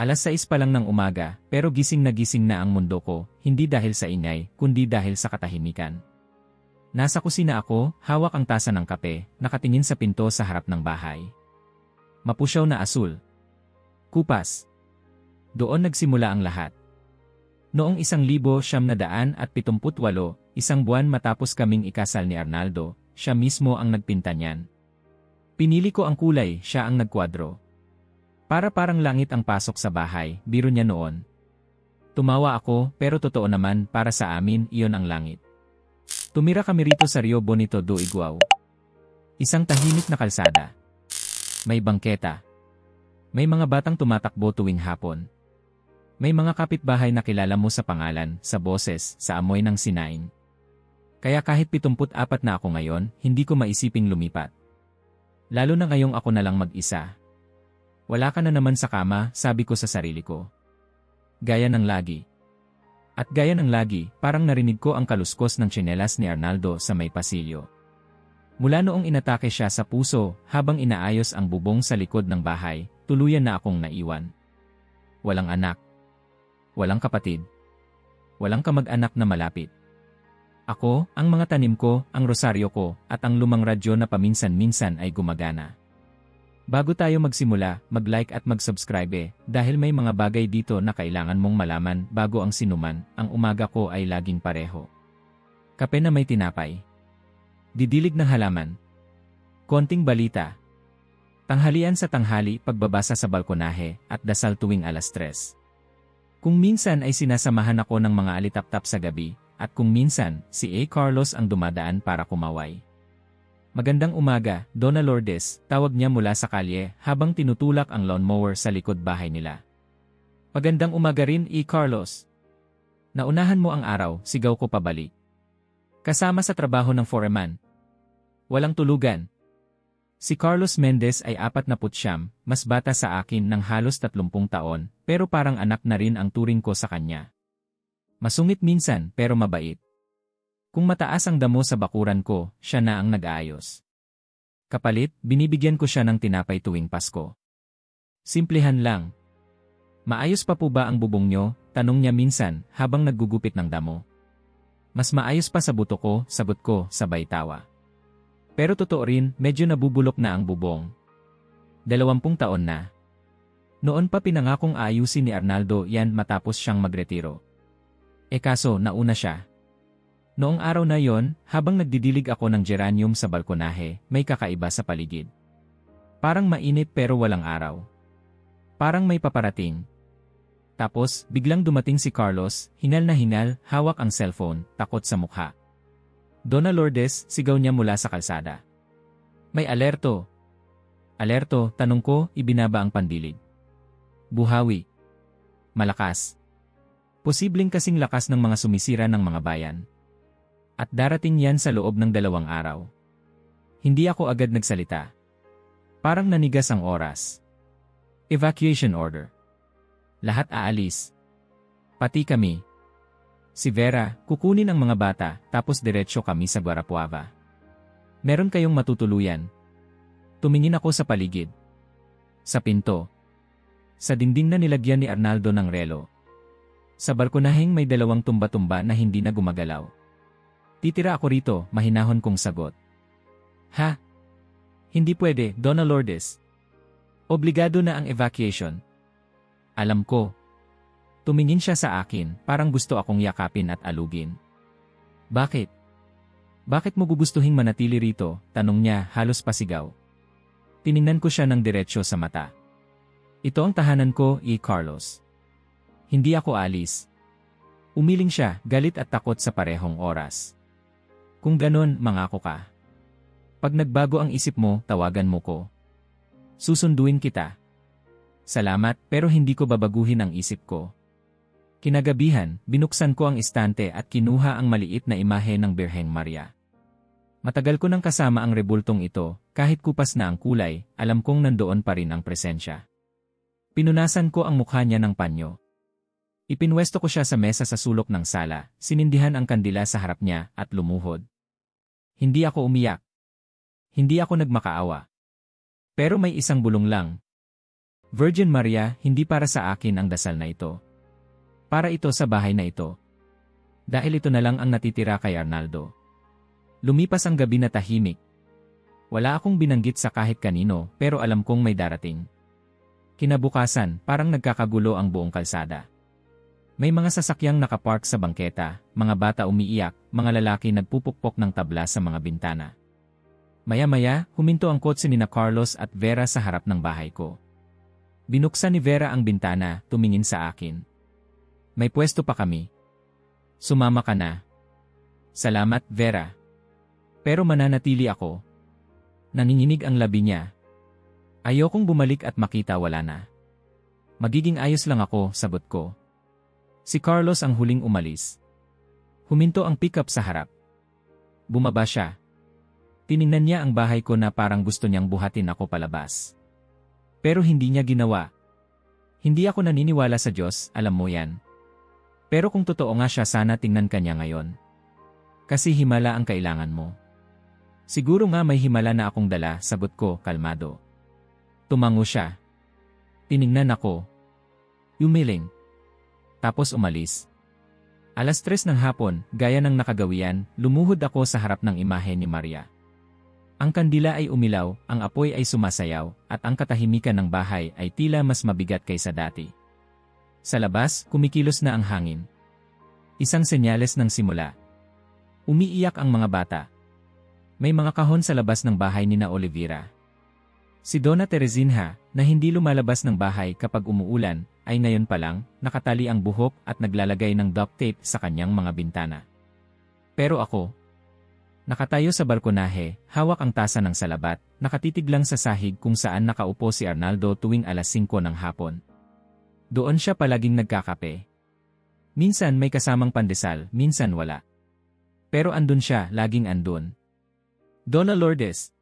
6 pa lang ng umaga, pero gising na ang mundo ko, hindi dahil sa ingay, kundi dahil sa katahimikan. Nasa kusina ako, hawak ang tasa ng kape, nakatingin sa pinto sa harap ng bahay. Mapusyaw na asul. Kupas. Doon nagsimula ang lahat. Noong 1978, isang buwan matapos kaming ikasal ni Arnaldo, siya mismo ang nagpinta niyan. Pinili ko ang kulay, siya ang nagkwadro. Para parang langit ang pasok sa bahay, biro niya noon. Tumawa ako, pero totoo naman, para sa amin, iyon ang langit. Tumira kami rito sa Rio Bonito do Iguao. Isang tahimik na kalsada. May bangketa. May mga batang tumatakbo tuwing hapon. May mga kapitbahay na kilala mo sa pangalan, sa boses, sa amoy ng sinaing. Kaya kahit 74 na ako ngayon, hindi ko maisiping lumipat. Lalo na ngayong ako na lang mag-isa. Wala ka na naman sa kama, sabi ko sa sarili ko. Gaya ng lagi. At gaya ng lagi, parang narinig ko ang kaluskos ng tsinelas ni Arnaldo sa may pasilyo. Mula noong inatake siya sa puso, habang inaayos ang bubong sa likod ng bahay, tuluyan na akong naiwan. Walang anak. Walang kapatid. Walang kamag-anak na malapit. Ako, ang mga tanim ko, ang rosaryo ko, at ang lumang radyo na paminsan-minsan ay gumagana. Bago tayo magsimula, mag-like at mag-subscribe dahil may mga bagay dito na kailangan mong malaman bago ang sinuman, ang umaga ko ay laging pareho. Kape na may tinapay. Didilig ng halaman. Konting balita. Tanghalian sa tanghali, pagbabasa sa balkonahe, at dasal tuwing 3:00. Kung minsan ay sinasamahan ako ng mga alitaptap sa gabi, at kung minsan, si A. Carlos ang dumadaan para kumaway. Magandang umaga, Donna Lourdes, tawag niya mula sa kalye habang tinutulak ang lawnmower sa likod bahay nila. Magandang umaga rin, E. Carlos. Naunahan mo ang araw, sigaw ko pabalik. Kasama sa trabaho ng foreman. Walang tulugan. Si Carlos Mendez ay 49, mas bata sa akin ng halos 30 taon, pero parang anak na rin ang turing ko sa kanya. Masungit minsan, pero mabait. Kung mataas ang damo sa bakuran ko, siya na ang nag-aayos. Kapalit, binibigyan ko siya ng tinapay tuwing Pasko. Simplehan lang. Maayos pa po ba ang bubong nyo? Tanong niya minsan habang naggugupit ng damo. Mas maayos pa sa buto ko, sagot ko, sabay tawa. Pero totoo rin, medyo nabubulok na ang bubong. 20 taon na. Noon pa pinangakong ayusin ni Arnaldo yan matapos siyang magretiro. Kaso nauna siya. Noong araw na yon, habang nagdidilig ako ng geranium sa balkonahe, may kakaiba sa paligid. Parang mainit pero walang araw. Parang may paparating. Tapos, biglang dumating si Carlos, hinal na hinal, hawak ang cellphone, takot sa mukha. Donna Lourdes, sigaw niya mula sa kalsada. May alerto. Alerto, tanong ko, ibinaba ang pandilig. Buhawi. Malakas. Posibleng kasing lakas ng mga sumisira ng mga bayan. At darating yan sa loob ng 2 araw. Hindi ako agad nagsalita. Parang nanigas ang oras. Evacuation order. Lahat aalis. Pati kami. Si Vera, kukunin ang mga bata, tapos diretsyo kami sa Guarapuava. Meron kayong matutuluyan. Tumingin ako sa paligid. Sa pinto. Sa dingding na nilagyan ni Arnaldo ng relo. Sa balkonaheng may 2 tumba-tumba na hindi na gumagalaw. Titira ako rito, mahinahon kong sagot. Ha? Hindi pwede, Donna Lourdes. Obligado na ang evacuation. Alam ko. Tumingin siya sa akin, parang gusto akong yakapin at alugin. Bakit? Bakit mo gugustuhing manatili rito? Tanong niya, halos pasigaw. Tiningnan ko siya ng diretsyo sa mata. Ito ang tahanan ko, E. Carlos. Hindi ako alis. Umiling siya, galit at takot sa parehong oras. Kung ganon, mangako ka. Pag nagbago ang isip mo, tawagan mo ko. Susunduin kita. Salamat, pero hindi ko babaguhin ang isip ko. Kinagabihan, binuksan ko ang istante at kinuha ang maliit na imahe ng Birheng Maria. Matagal ko nang kasama ang rebultong ito, kahit kupas na ang kulay, alam kong nandoon pa rin ang presensya. Pinunasan ko ang mukha niya ng panyo. Ipinwesto ko siya sa mesa sa sulok ng sala, sinindihan ang kandila sa harap niya, at lumuhod. Hindi ako umiyak. Hindi ako nagmakaawa. Pero may isang bulong lang. Virgin Maria, hindi para sa akin ang dasal na ito. Para ito sa bahay na ito. Dahil ito na lang ang natitira kay Arnaldo. Lumipas ang gabi na tahimik. Wala akong binanggit sa kahit kanino pero alam kong may darating. Kinabukasan, parang nagkakagulo ang buong kalsada. May mga sasakyang nakapark sa bangketa, mga bata umiiyak, mga lalaki nagpupukpok ng tabla sa mga bintana. Maya-maya, huminto ang kotse ni Carlos at Vera sa harap ng bahay ko. Binuksan ni Vera ang bintana, tumingin sa akin. May pwesto pa kami. Sumama ka na. Salamat, Vera. Pero mananatili ako. Nanginginig ang labi niya. Ayokong bumalik at makita wala na. Magiging ayos lang ako, sagot ko. Si Carlos ang huling umalis. Huminto ang pickup sa harap. Bumaba siya. Tiningnan niya ang bahay ko na parang gusto niyang buhatin ako palabas. Pero hindi niya ginawa. Hindi ako naniniwala sa Diyos, alam mo yan. Pero kung totoo nga siya, sana tingnan ka niya ngayon. Kasi himala ang kailangan mo. Siguro nga may himala na akong dala, sagot ko, kalmado. Tumango siya. Tiningnan ako. Umiling. Tapos umalis. 3:00 ng hapon, gaya ng nakagawian, lumuhod ako sa harap ng imahe ni Maria. Ang kandila ay umilaw, ang apoy ay sumasayaw, at ang katahimikan ng bahay ay tila mas mabigat kaysa dati. Sa labas, kumikilos na ang hangin. Isang senyales ng simula. Umiiyak ang mga bata. May mga kahon sa labas ng bahay ni na Olivera. Si Donna Teresinha, na hindi lumalabas ng bahay kapag umuulan, ay ngayon pa lang, nakatali ang buhok at naglalagay ng duct tape sa kanyang mga bintana. Pero ako, nakatayo sa balkonahe, hawak ang tasa ng salabat, nakatitig lang sa sahig kung saan nakaupo si Arnaldo tuwing 5:00 ng hapon. Doon siya palaging nagkakape. Minsan may kasamang pandesal, minsan wala. Pero andun siya, laging andun. Donna Lourdes.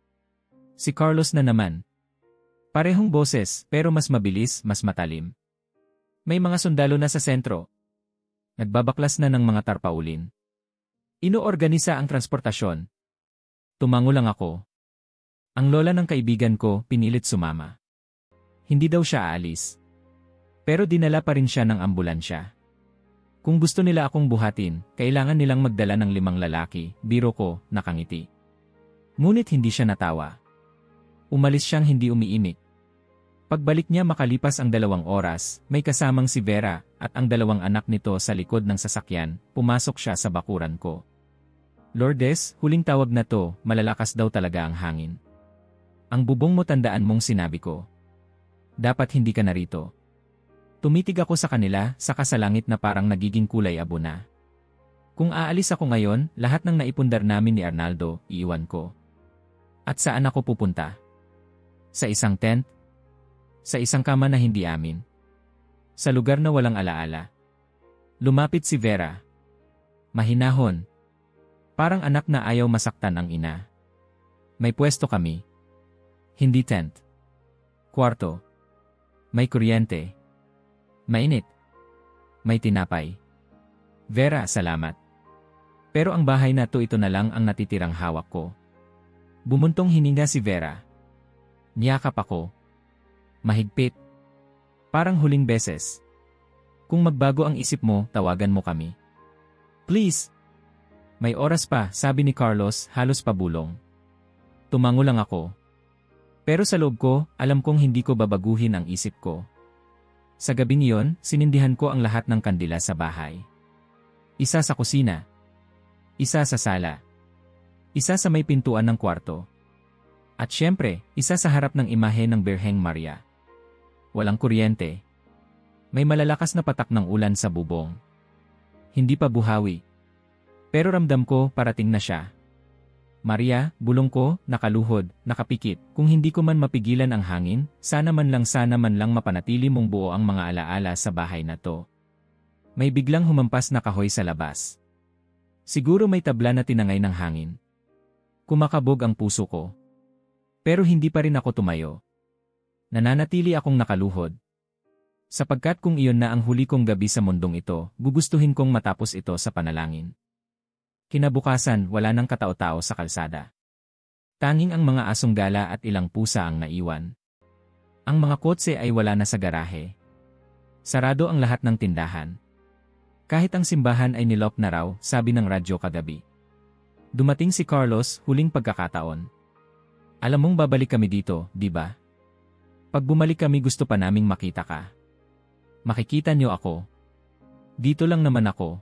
Si Carlos na naman. Parehong boses, pero mas mabilis, mas matalim. May mga sundalo na sa sentro. Nagbabaklas na ng mga tarpaulin. Inoorganisa ang transportasyon. Tumango lang ako. Ang lola ng kaibigan ko, pinilit sumama. Hindi daw siya aalis. Pero dinala pa rin siya ng ambulansya. Kung gusto nila akong buhatin, kailangan nilang magdala ng 5 lalaki, biro ko, nakangiti. Ngunit hindi siya natawa. Umalis siyang hindi umiimik. Pagbalik niya makalipas ang 2 oras, may kasamang si Vera at ang 2 anak nito sa likod ng sasakyan, pumasok siya sa bakuran ko. Lourdes, huling tawag na to, malalakas daw talaga ang hangin. Ang bubong mo, tandaan mong sinabi ko. Dapat hindi ka narito. Tumitig ako sa kanila, sa kasalangit na parang nagiging kulay abo na. Kung aalis ako ngayon, lahat ng naipundar namin ni Arnaldo, iiwan ko. At saan ako pupunta? Sa isang tent? Sa isang kama na hindi amin? Sa lugar na walang alaala? Lumapit si Vera. Mahinahon. Parang anak na ayaw masaktan ang ina. May pwesto kami. Hindi tent. Kwarto. May kuryente. Mainit. May tinapay. Vera, salamat. Pero ang bahay na to, ito na lang ang natitirang hawak ko. Bumuntong hininga si Vera. Niyakap ako. Mahigpit. Parang huling beses. Kung magbago ang isip mo, tawagan mo kami. Please. May oras pa, sabi ni Carlos, halos pabulong. Tumango lang ako. Pero sa loob ko, alam kong hindi ko babaguhin ang isip ko. Sa gabing iyon, sinindihan ko ang lahat ng kandila sa bahay. Isa sa kusina. Isa sa sala. Isa sa may pintuan ng kwarto. At syempre, isa sa harap ng imahe ng Birheng Maria. Walang kuryente. May malalakas na patak ng ulan sa bubong. Hindi pa buhawi. Pero ramdam ko, parating na siya. Maria, bulong ko, nakaluhod, nakapikit, kung hindi ko man mapigilan ang hangin, sana man lang mapanatili mong buo ang mga alaala sa bahay na to. May biglang humampas na kahoy sa labas. Siguro may tabla na tinangay ng hangin. Kumakabog ang puso ko. Pero hindi pa rin ako tumayo. Nananatili akong nakaluhod. Sapagkat kung iyon na ang huli kong gabi sa mundong ito, gugustuhin kong matapos ito sa panalangin. Kinabukasan, wala nang katao-tao sa kalsada. Tanging ang mga asong gala at ilang pusa ang naiwan. Ang mga kotse ay wala na sa garahe. Sarado ang lahat ng tindahan. Kahit ang simbahan ay nilok na raw, sabi ng radyo kagabi. Dumating si Carlos, huling pagkakataon. Alam mong babalik kami dito, di ba? Pag bumalik kami gusto pa naming makita ka. Makikita niyo ako. Dito lang naman ako.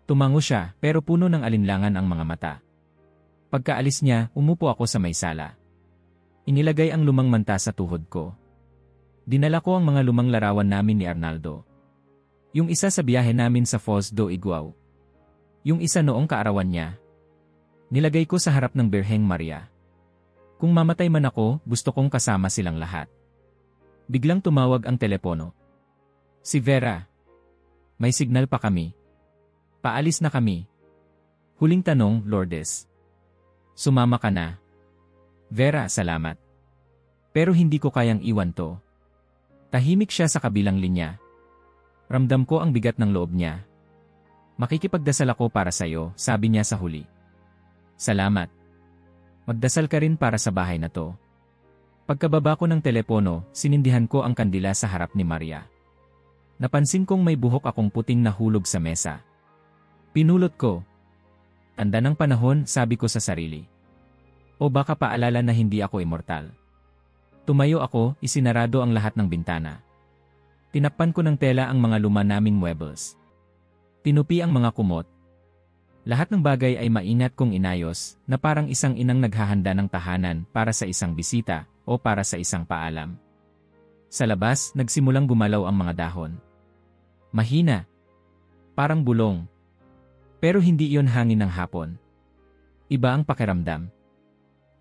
Tumango siya, pero puno ng alinlangan ang mga mata. Pagkaalis niya, umupo ako sa may sala. Inilagay ang lumang manta sa tuhod ko. Dinala ko ang mga lumang larawan namin ni Arnaldo. Yung isa sa biyahe namin sa Foz do Iguao. Yung isa noong kaarawan niya. Nilagay ko sa harap ng Birheng Maria. Kung mamatay man ako, gusto kong kasama silang lahat. Biglang tumawag ang telepono. Si Vera. May signal pa kami. Paalis na kami. Huling tanong, Lourdes. Sumama ka na. Vera, salamat. Pero hindi ko kayang iwan to. Tahimik siya sa kabilang linya. Ramdam ko ang bigat ng loob niya. Makikipagdasal ako para sa'yo, sabi niya sa huli. Salamat. Magdasal ka rin para sa bahay na to. Pagkababa ko ng telepono, sinindihan ko ang kandila sa harap ni Maria. Napansin kong may buhok akong puting nahulog sa mesa. Pinulot ko. Tanda ng panahon, sabi ko sa sarili. O baka paalala na hindi ako immortal. Tumayo ako, isinarado ang lahat ng bintana. Tinakpan ko ng tela ang mga luma naming muebles. Tinupi ang mga kumot. Lahat ng bagay ay maingat kong inayos, na parang isang inang naghahanda ng tahanan para sa isang bisita o para sa isang paalam. Sa labas, nagsimulang gumalaw ang mga dahon. Mahina. Parang bulong. Pero hindi iyon hangin ng hapon. Iba ang pakiramdam.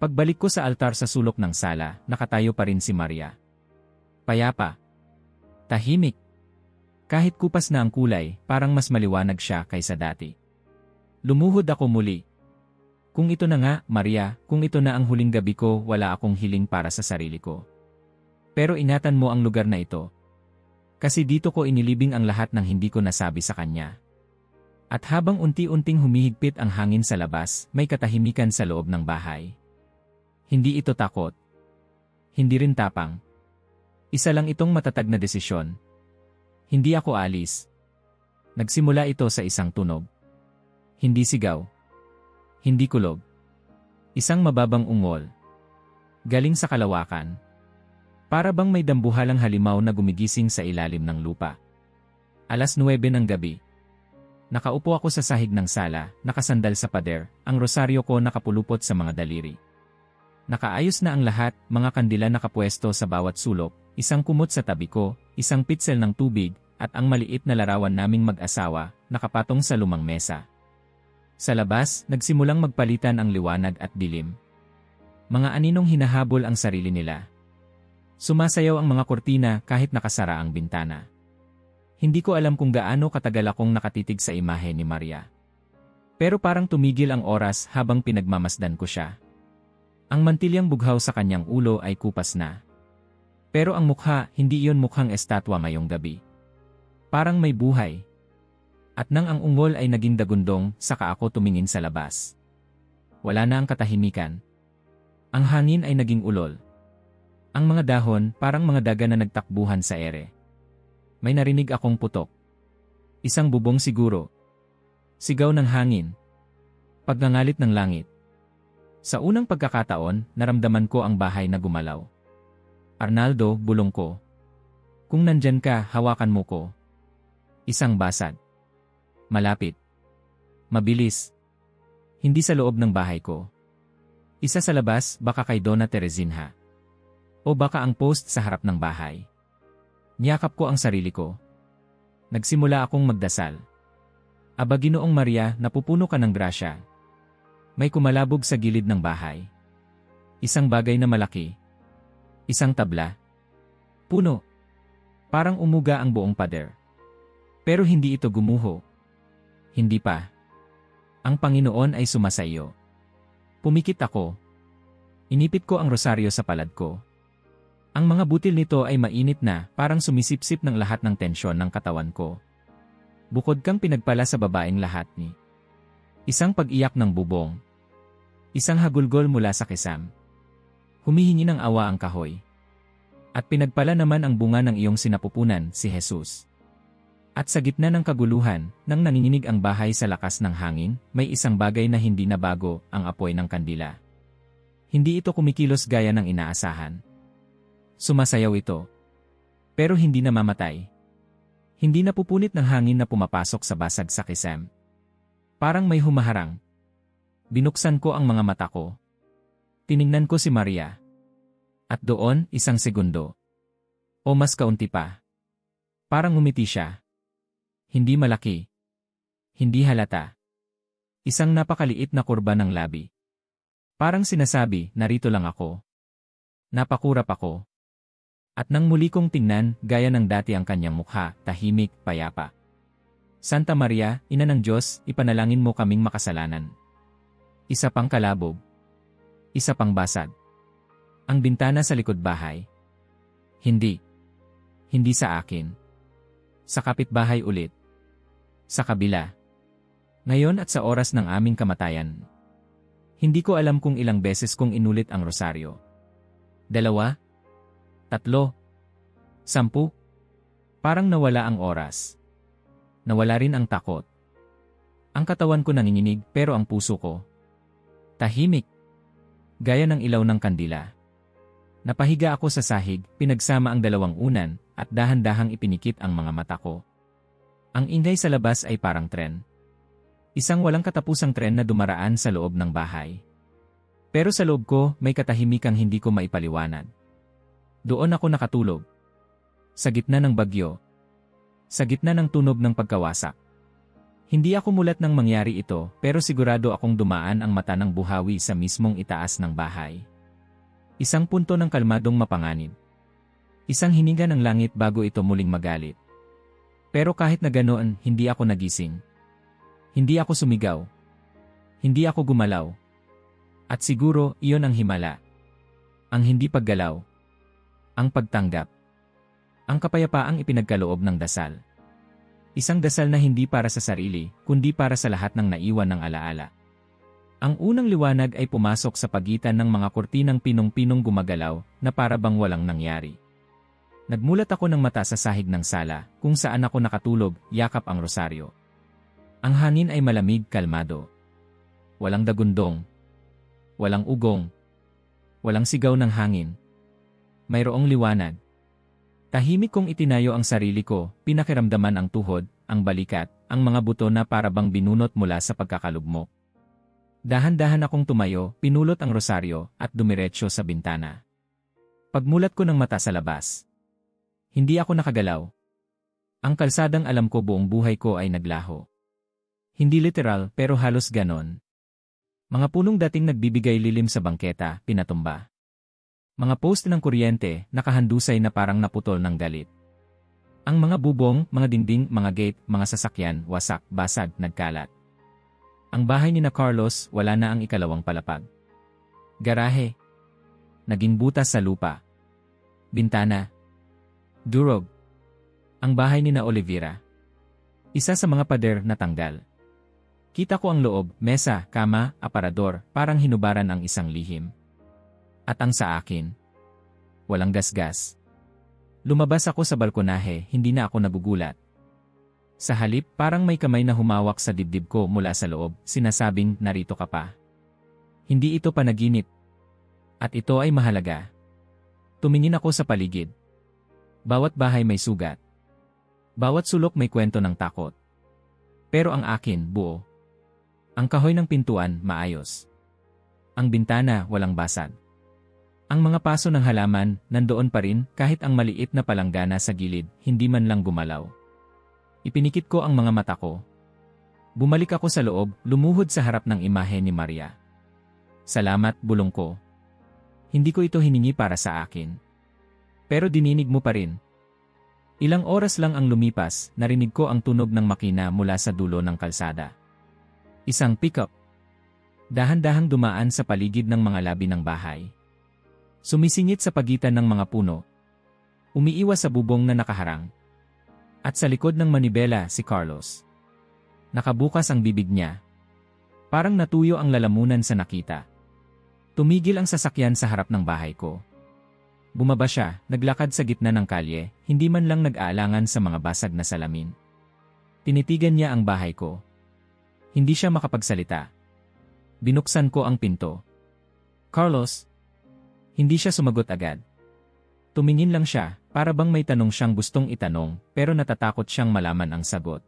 Pagbalik ko sa altar sa sulok ng sala, nakatayo pa rin si Maria. Payapa. Tahimik. Kahit kupas na ang kulay, parang mas maliwanag siya kaysa dati. Lumuhod ako muli. Kung ito na nga, Maria, kung ito na ang huling gabi ko, wala akong hiling para sa sarili ko. Pero ingatan mo ang lugar na ito. Kasi dito ko inilibing ang lahat ng hindi ko nasabi sa kanya. At habang unti-unting humihigpit ang hangin sa labas, may katahimikan sa loob ng bahay. Hindi ito takot. Hindi rin tapang. Isa lang itong matatag na desisyon. Hindi ako alis. Nagsimula ito sa isang tunog. Hindi sigaw. Hindi kulog. Isang mababang ungol. Galing sa kalawakan. Para bang may dambuhalang halimaw na gumigising sa ilalim ng lupa. 9:00 ng gabi. Nakaupo ako sa sahig ng sala, nakasandal sa pader, ang rosaryo ko nakapulupot sa mga daliri. Nakaayos na ang lahat, mga kandila nakapwesto sa bawat sulok, isang kumot sa tabi ko, isang pitsel ng tubig, at ang maliit na larawan naming mag-asawa, nakapatong sa lumang mesa. Sa labas, nagsimulang magpalitan ang liwanag at dilim. Mga aninong hinahabol ang sarili nila. Sumasayaw ang mga kurtina kahit nakasara ang bintana. Hindi ko alam kung gaano katagal akong nakatitig sa imahe ni Maria. Pero parang tumigil ang oras habang pinagmamasdan ko siya. Ang mantilyang bughaw sa kanyang ulo ay kupas na. Pero ang mukha, hindi iyon mukhang estatwa ngayong gabi. Parang may buhay. At nang ang ungol ay naging dagundong, saka ako tumingin sa labas. Wala na ang katahimikan. Ang hangin ay naging ulol. Ang mga dahon, parang mga daga na nagtakbuhan sa ere. May narinig akong putok. Isang bubong siguro. Sigaw ng hangin. Pagngangalit ng langit. Sa unang pagkakataon, naramdaman ko ang bahay na gumalaw. Arnaldo, bulong ko. Kung nandyan ka, hawakan mo ko. Isang basad. Malapit. Mabilis. Hindi sa loob ng bahay ko. Isa sa labas, baka kay Donna Teresinha. O baka ang post sa harap ng bahay. Niyakap ko ang sarili ko. Nagsimula akong magdasal. Aba Ginoong Maria, napupuno ka ng grasya. May kumalabog sa gilid ng bahay. Isang bagay na malaki. Isang tabla. Puno. Parang umuga ang buong pader. Pero hindi ito gumuho. Hindi pa. Ang Panginoon ay sumasayo. Pumikit ako. Inipit ko ang rosaryo sa palad ko. Ang mga butil nito ay mainit na, parang sumisipsip ng lahat ng tensyon ng katawan ko. Bukod kang pinagpala sa babaeng lahat ni. Isang pag-iyak ng bubong. Isang hagulgol mula sa kisam. Humihingi ng awa ang kahoy. At pinagpala naman ang bunga ng iyong sinapupunan, si Jesus. At sa gitna ng kaguluhan, nang nanginginig ang bahay sa lakas ng hangin, may isang bagay na hindi nabago, ang apoy ng kandila. Hindi ito kumikilos gaya ng inaasahan. Sumasayaw ito. Pero hindi namamatay. Hindi napupunit ng hangin na pumapasok sa basag sa kisem. Parang may humaharang. Binuksan ko ang mga mata ko. Tiningnan ko si Maria. At doon, isang segundo. O mas kaunti pa. Parang ngumiti siya. Hindi malaki. Hindi halata. Isang napakaliit na kurba ng labi. Parang sinasabi, narito lang ako. Napakurap ako. At nang muli kong tingnan, gaya ng dati ang kanyang mukha, tahimik, payapa. Santa Maria, Ina ng Diyos, ipanalangin mo kaming makasalanan. Isa pang kalabog. Isa pang basag. Ang bintana sa likod bahay. Hindi. Hindi sa akin. Sa kapitbahay ulit. Sa kabila. Ngayon at sa oras ng aming kamatayan. Hindi ko alam kung ilang beses kong inulit ang rosaryo. 2, 3, 10. Parang nawala ang oras. Nawala rin ang takot. Ang katawan ko nanginginig pero ang puso ko tahimik. Gaya ng ilaw ng kandila. Napahiga ako sa sahig, pinagsama ang dalawang unan, at dahan-dahang ipinikit ang mga mata ko. Ang ingay sa labas ay parang tren. Isang walang katapusang tren na dumaraan sa loob ng bahay. Pero sa loob ko, may katahimikang hindi ko maipaliwanag. Doon ako nakatulog. Sa gitna ng bagyo. Sa gitna ng tunog ng pagkawasak. Hindi ako mulat nang mangyari ito, pero sigurado akong dumaan ang mata ng buhawi sa mismong itaas ng bahay. Isang punto ng kalmadong mapanganib. Isang hininga ng langit bago ito muling magalit. Pero kahit na ganoon, hindi ako nagising. Hindi ako sumigaw. Hindi ako gumalaw. At siguro, iyon ang himala. Ang hindi paggalaw. Ang pagtanggap. Ang kapayapaang ipinagkaloob ng dasal. Isang dasal na hindi para sa sarili, kundi para sa lahat ng naiwan ng alaala. Ang unang liwanag ay pumasok sa pagitan ng mga kurtinang pinong-pinong gumagalaw na para bang walang nangyari. Nagmulat ako ng mata sa sahig ng sala, kung saan ako nakatulog, yakap ang rosaryo. Ang hangin ay malamig, kalmado. Walang dagundong. Walang ugong. Walang sigaw ng hangin. Mayroong liwanag. Tahimik kong itinayo ang sarili ko, pinakiramdaman ang tuhod, ang balikat, ang mga buto na para bang binunot mula sa pagkakalugmok. Dahan-dahan akong tumayo, pinulot ang rosaryo, at dumiretso sa bintana. Pagmulat ko ng mata sa labas. Hindi ako nakagalaw. Ang kalsadang alam ko buong buhay ko ay naglaho. Hindi literal, pero halos ganon. Mga punong dating nagbibigay lilim sa bangketa, pinatumba. Mga post ng kuryente, nakahandusay na parang naputol ng galit. Ang mga bubong, mga dingding, mga gate, mga sasakyan, wasak, basag, nagkalat. Ang bahay ni na Carlos, wala na ang ikalawang palapag. Garahe. Naging butas sa lupa. Bintana. Durog. Ang bahay ni na Olivera. Isa sa mga pader na tanggal. Kita ko ang loob, mesa, kama, aparador, parang hinubaran ang isang lihim. At ang sa akin. Walang gasgas. Lumabas ako sa balkonahe, hindi na ako nagugulat. Sa halip, parang may kamay na humawak sa dibdib ko mula sa loob, sinasabing, narito ka pa. Hindi ito panaginip. At ito ay mahalaga. Tumingin ako sa paligid. Bawat bahay may sugat. Bawat sulok may kwento ng takot. Pero ang akin, buo. Ang kahoy ng pintuan, maayos. Ang bintana, walang basag. Ang mga paso ng halaman, nandoon pa rin, kahit ang maliit na palanggana sa gilid, hindi man lang gumalaw. Ipinikit ko ang mga mata ko. Bumalik ako sa loob, lumuhod sa harap ng imahe ni Maria. Salamat, bulong ko. Hindi ko ito hiningi para sa akin. Pero dininig mo pa rin. Ilang oras lang ang lumipas, narinig ko ang tunog ng makina mula sa dulo ng kalsada. Isang pickup. Dahan-dahang dumaan sa paligid ng mga labi ng bahay. Sumisingit sa pagitan ng mga puno. Umiiwas sa bubong na nakaharang. At sa likod ng manibela, si Carlos. Nakabukas ang bibig niya. Parang natuyo ang lalamunan sa nakita. Tumigil ang sasakyan sa harap ng bahay ko. Bumaba siya, naglakad sa gitna ng kalye, hindi man lang nag-aalangan sa mga basag na salamin. Tinitigan niya ang bahay ko. Hindi siya makapagsalita. Binuksan ko ang pinto. Carlos? Hindi siya sumagot agad. Tumingin lang siya, para bang may tanong siyang gustong itanong, pero natatakot siyang malaman ang sagot.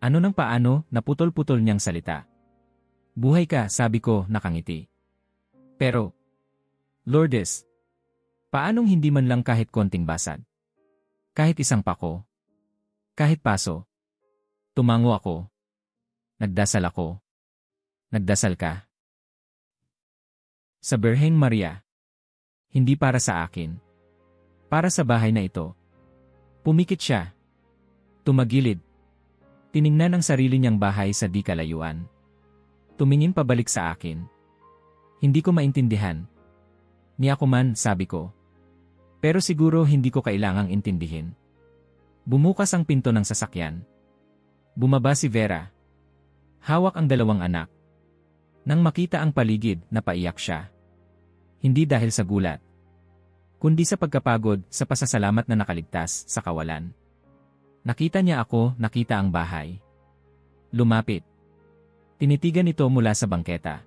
Ano nang paano, naputol-putol niyang salita. Buhay ka, sabi ko, nakangiti. Pero, Lourdes, paanong hindi man lang kahit konting basag? Kahit isang pako? Kahit paso? Tumango ako. Nagdasal ako. Nagdasal ka? Sa Birheng Maria. Hindi para sa akin. Para sa bahay na ito. Pumikit siya. Tumagilid. Tiningnan ang sarili niyang bahay sa di kalayuan. Tumingin pabalik sa akin. Hindi ko maintindihan. Ni ako man, sabi ko. Pero siguro hindi ko kailangang intindihin. Bumukas ang pinto ng sasakyan. Bumaba si Vera. Hawak ang dalawang anak. Nang makita ang paligid, napaiyak siya. Hindi dahil sa gulat, kundi sa pagkapagod sa pasasalamat na nakaligtas sa kawalan. Nakita niya ako, nakita ang bahay. Lumapit. Tinitigan ito mula sa bangketa.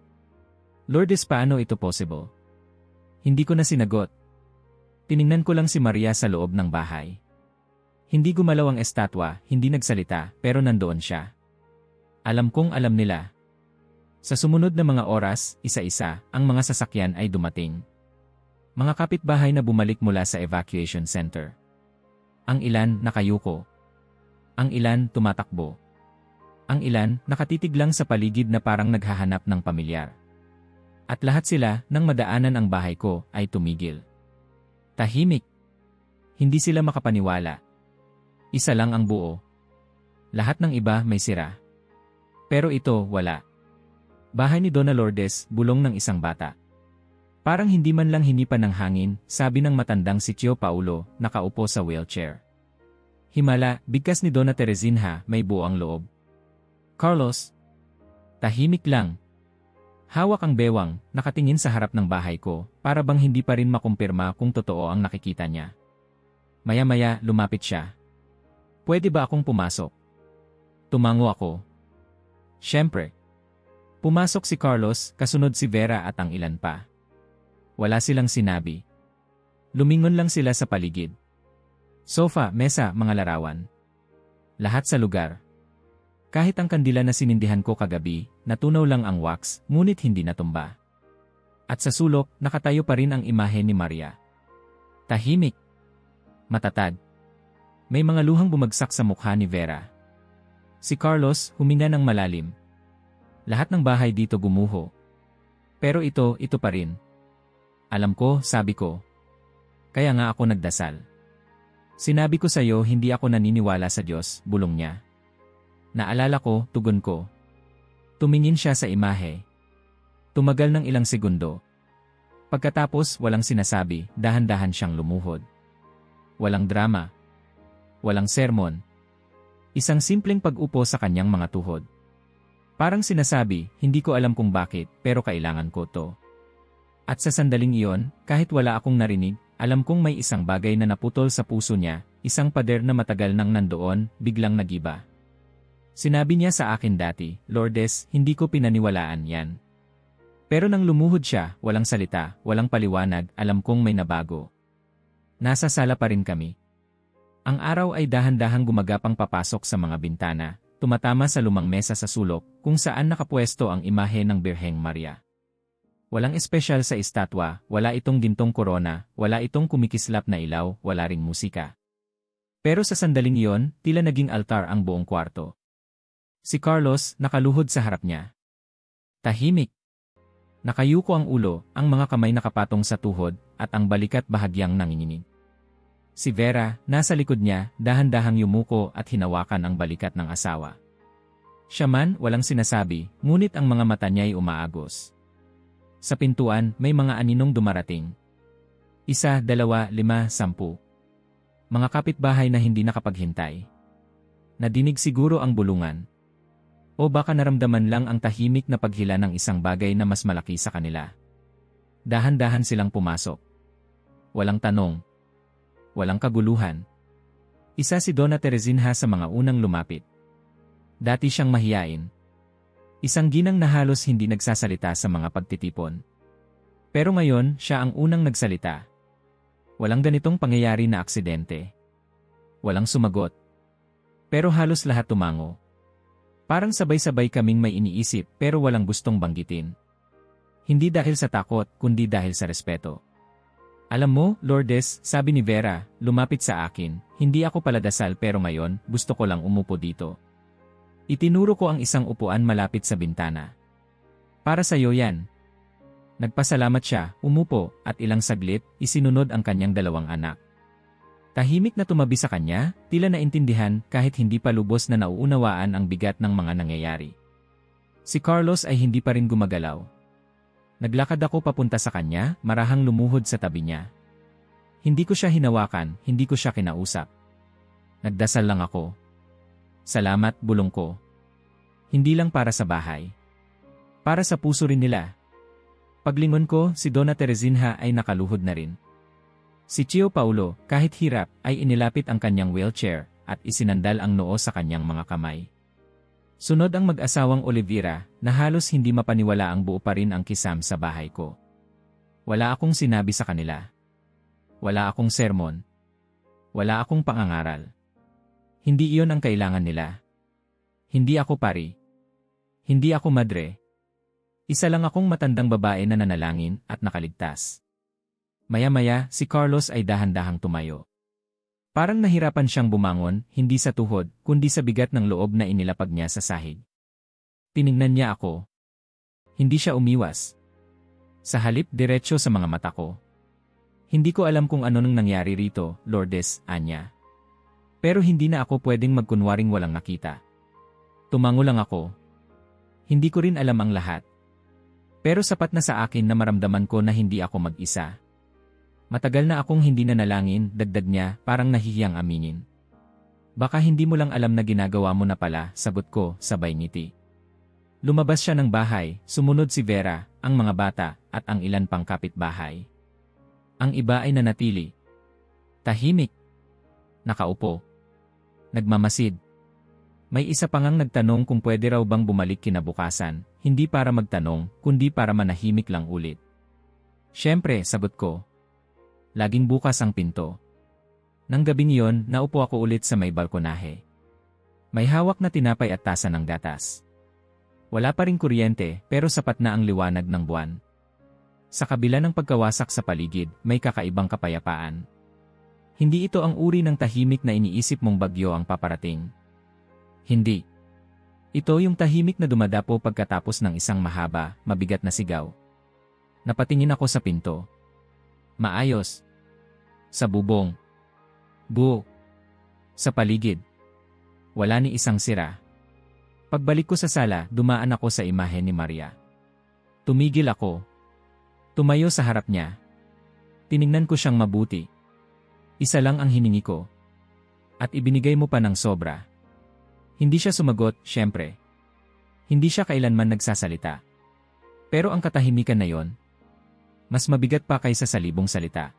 Lourdes, paano ito possible? Hindi ko na sinagot. Tiningnan ko lang si Maria sa loob ng bahay. Hindi gumalaw ang estatwa, hindi nagsalita, pero nandoon siya. Alam kong alam nila. Sa sumunod na mga oras, isa-isa, ang mga sasakyan ay dumating. Mga kapitbahay na bumalik mula sa evacuation center. Ang ilan nakayuko. Ang ilan tumatakbo. Ang ilan nakatitig lang sa paligid na parang naghahanap ng pamilyar. At lahat sila, nang madaanan ang bahay ko, ay tumigil. Tahimik. Hindi sila makapaniwala. Isa lang ang buo. Lahat ng iba may sira. Pero ito, wala. Bahay ni Donna Lourdes, bulong ng isang bata. Parang hindi man lang hinipan ng hangin, sabi ng matandang si Tio Paulo, nakaupo sa wheelchair. Himala, bigkas ni Donna Teresinha, may buo ang loob. Carlos. Tahimik lang. Hawak ang bewang, nakatingin sa harap ng bahay ko, para bang hindi pa rin makumpirma kung totoo ang nakikita niya. Maya-maya, lumapit siya. Pwede ba akong pumasok? Tumango ako. Siyempre. Pumasok si Carlos, kasunod si Vera at ang ilan pa. Wala silang sinabi. Lumingon lang sila sa paligid. Sofa, mesa, mga larawan. Lahat sa lugar. Kahit ang kandila na sinindihan ko kagabi, natunaw lang ang wax, ngunit hindi natumba. At sa sulok, nakatayo pa rin ang imahe ni Maria. Tahimik. Matatag. May mga luhang bumagsak sa mukha ni Vera. Si Carlos, huminga ng malalim. Lahat ng bahay dito gumuho. Pero ito pa rin. Alam ko, sabi ko. Kaya nga ako nagdasal. Sinabi ko sa iyo, hindi ako naniniwala sa Diyos, bulong niya. Naalala ko, tugon ko. Tumingin siya sa imahe. Tumagal ng ilang segundo. Pagkatapos, walang sinasabi, dahan-dahan siyang lumuhod. Walang drama. Walang sermon. Isang simpleng pag-upo sa kanyang mga tuhod. Parang sinasabi, hindi ko alam kung bakit, pero kailangan ko to. At sa sandaling iyon, kahit wala akong narinig, alam kong may isang bagay na naputol sa puso niya, isang pader na matagal nang nandoon, biglang nagiba. Sinabi niya sa akin dati, Lourdes, hindi ko pinaniwalaan yan. Pero nang lumuhod siya, walang salita, walang paliwanag, alam kong may nabago. Nasa sala pa rin kami. Ang araw ay dahan-dahang gumagapang papasok sa mga bintana, tumatama sa lumang mesa sa sulok, kung saan nakapwesto ang imahe ng Birheng Maria. Walang espesyal sa estatwa, wala itong gintong korona, wala itong kumikislap na ilaw, wala ring musika. Pero sa sandaling iyon, tila naging altar ang buong kwarto. Si Carlos, nakaluhod sa harap niya. Tahimik. Nakayuko ang ulo, ang mga kamay nakapatong sa tuhod, at ang balikat bahagyang nanginginig. Si Vera, nasa likod niya, dahan-dahang yumuko at hinawakan ang balikat ng asawa. Siya man, walang sinasabi, ngunit ang mga mata niya ay umaagos. Sa pintuan, may mga aninong dumarating. 1, 2, 5, 10. Mga kapitbahay na hindi nakapaghintay. Nadinig siguro ang bulungan. O baka naramdaman lang ang tahimik na paghila ng isang bagay na mas malaki sa kanila. Dahan-dahan silang pumasok. Walang tanong. Walang kaguluhan. Isa si Donna Teresinha sa mga unang lumapit. Dati siyang mahiyain. Isang ginang na halos hindi nagsasalita sa mga pagtitipon. Pero ngayon, siya ang unang nagsalita. Walang ganitong pangyayari na aksidente. Walang sumagot. Pero halos lahat tumango. Parang sabay-sabay kaming may iniisip pero walang gustong banggitin. Hindi dahil sa takot, kundi dahil sa respeto. Alam mo, Lourdes, sabi ni Vera, lumapit sa akin, hindi ako paladasal pero ngayon, gusto ko lang umupo dito. Itinuro ko ang isang upuan malapit sa bintana. Para sa iyo yan. Nagpasalamat siya, umupo, at ilang saglit, isinunod ang kanyang 2 anak. Tahimik na tumabi sa kanya, tila naintindihan kahit hindi pa lubos na nauunawaan ang bigat ng mga nangyayari. Si Carlos ay hindi pa rin gumagalaw. Naglakad ako papunta sa kanya, marahang lumuhod sa tabi niya. Hindi ko siya hinawakan, hindi ko siya kinausap. Nagdasal lang ako. Salamat, bulong ko. Hindi lang para sa bahay. Para sa puso rin nila. Paglingon ko, si Donna Teresinha ay nakaluhod na rin. Si Chio Paulo, kahit hirap, ay inilapit ang kanyang wheelchair at isinandal ang noo sa kanyang mga kamay. Sunod ang mag-asawang Olivera na halos hindi mapaniwala ang buo pa rin ang kisam sa bahay ko. Wala akong sinabi sa kanila. Wala akong sermon. Wala akong pangangaral. Hindi iyon ang kailangan nila. Hindi ako pari. Hindi ako madre. Isa lang akong matandang babae na nanalangin at nakaligtas. Maya-maya, si Carlos ay dahan-dahang tumayo. Parang nahirapan siyang bumangon, hindi sa tuhod, kundi sa bigat ng loob na inilapag niya sa sahig. Tiningnan niya ako. Hindi siya umiwas. Sa halip, diretso sa mga mata ko. Hindi ko alam kung ano nang nangyari rito, Lourdes, anya. Pero hindi na ako pwedeng magkunwaring walang nakita. Tumango lang ako. Hindi ko rin alam ang lahat. Pero sapat na sa akin na maramdaman ko na hindi ako mag-isa. Matagal na akong hindi nanalangin, dagdag niya, parang nahihiyang aminin. Baka hindi mo lang alam na ginagawa mo na pala, sagot ko, sabay ngiti. Lumabas siya ng bahay, sumunod si Vera, ang mga bata, at ang ilan pang kapitbahay. Ang iba ay nanatili. Tahimik. Nakaupo. Nagmamasid. May isa pa ngang nagtanong kung pwede raw bang bumalik kinabukasan, hindi para magtanong, kundi para manahimik lang ulit. Siyempre, sagot ko. Laging bukas ang pinto. Nang gabing iyon, naupo ako ulit sa may balkonahe. May hawak na tinapay at tasa ng gatas. Wala pa ring kuryente, pero sapat na ang liwanag ng buwan. Sa kabila ng pagkawasak sa paligid, may kakaibang kapayapaan. Hindi ito ang uri ng tahimik na iniisip mong bagyo ang paparating. Hindi. Ito yung tahimik na dumadapo pagkatapos ng isang mahaba, mabigat na sigaw. Napatingin ako sa pinto. Maayos. Sa bubong. Buo. Sa paligid. Wala ni isang sira. Pagbalik ko sa sala, dumaan ako sa imahe ni Maria. Tumigil ako. Tumayo sa harap niya. Tiningnan ko siyang mabuti. Isa lang ang hiningi ko. At ibinigay mo pa ng sobra. Hindi siya sumagot, syempre. Hindi siya kailanman nagsasalita. Pero ang katahimikan na yon, mas mabigat pa kaysa sa libong salita.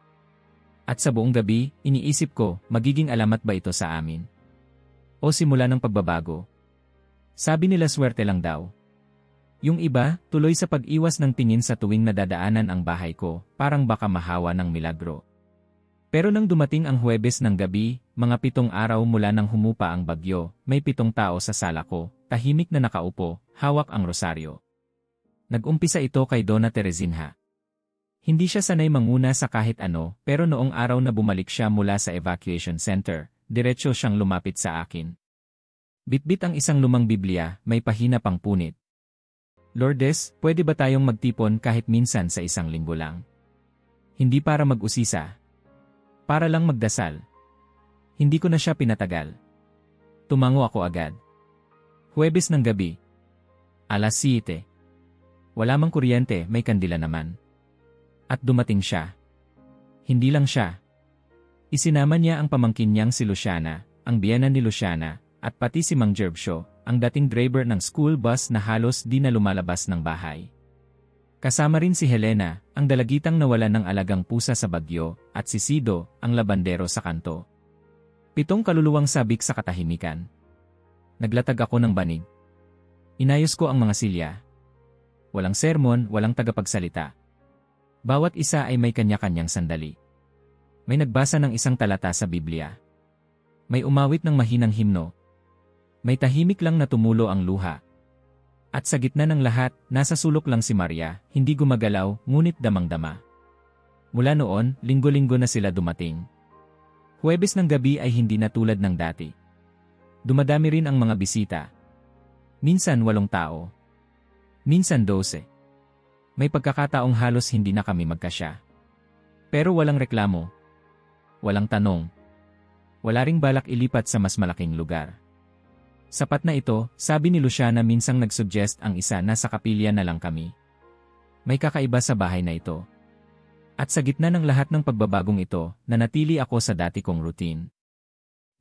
At sa buong gabi, iniisip ko, magiging alamat ba ito sa amin? O simula ng pagbabago? Sabi nila swerte lang daw. Yung iba, tuloy sa pag-iwas ng tingin sa tuwing nadadaanan ang bahay ko, parang baka mahawa ng milagro. Pero nang dumating ang Huwebes ng gabi, mga 7 araw mula nang humupa ang bagyo, may 7 tao sa sala ko, tahimik na nakaupo, hawak ang rosaryo. Nag-umpisa ito kay Donna Teresinha. Hindi siya sanay manguna sa kahit ano, pero noong araw na bumalik siya mula sa evacuation center, diretso siyang lumapit sa akin. Bitbit ang isang lumang Biblia, may pahina pang punit. Lourdes, pwede ba tayong magtipon kahit minsan sa isang linggo lang? Hindi para mag-usisa. Para lang magdasal. Hindi ko na siya pinatagal. Tumango ako agad. Huwebes ng gabi. 7:00. Wala mang kuryente, may kandila naman. At dumating siya. Hindi lang siya. Isinama niya ang pamangkin niyang si Luciana, ang biyena ni Luciana, at pati si Mang Jerbsyo, ang dating driver ng school bus na halos di na lumalabas ng bahay. Kasama rin si Helena, ang dalagitang nawalan ng alagang pusa sa bagyo, at si Sido, ang labandero sa kanto. 7 kaluluwang sabik sa katahimikan. Naglatag ako ng banig. Inayos ko ang mga silya. Walang sermon, walang tagapagsalita. Bawat isa ay may kanya-kanyang sandali. May nagbasa ng isang talata sa Biblia. May umawit ng mahinang himno. May tahimik lang na tumulo ang luha. At sa gitna ng lahat, nasa sulok lang si Maria, hindi gumagalaw, ngunit damang-dama. Mula noon, linggo-linggo na sila dumating. Huwebes ng gabi ay hindi na tulad ng dati. Dumadami rin ang mga bisita. Minsan 8 tao. Minsan 12. May pagkakataong halos hindi na kami magkasya. Pero walang reklamo. Walang tanong. Wala ring balak ilipat sa mas malaking lugar. Sapat na ito, sabi ni Luciana minsang nagsuggest ang isa na sa kapilya na lang kami. May kakaiba sa bahay na ito. At sa gitna ng lahat ng pagbabagong ito, nanatili ako sa dati kong routine.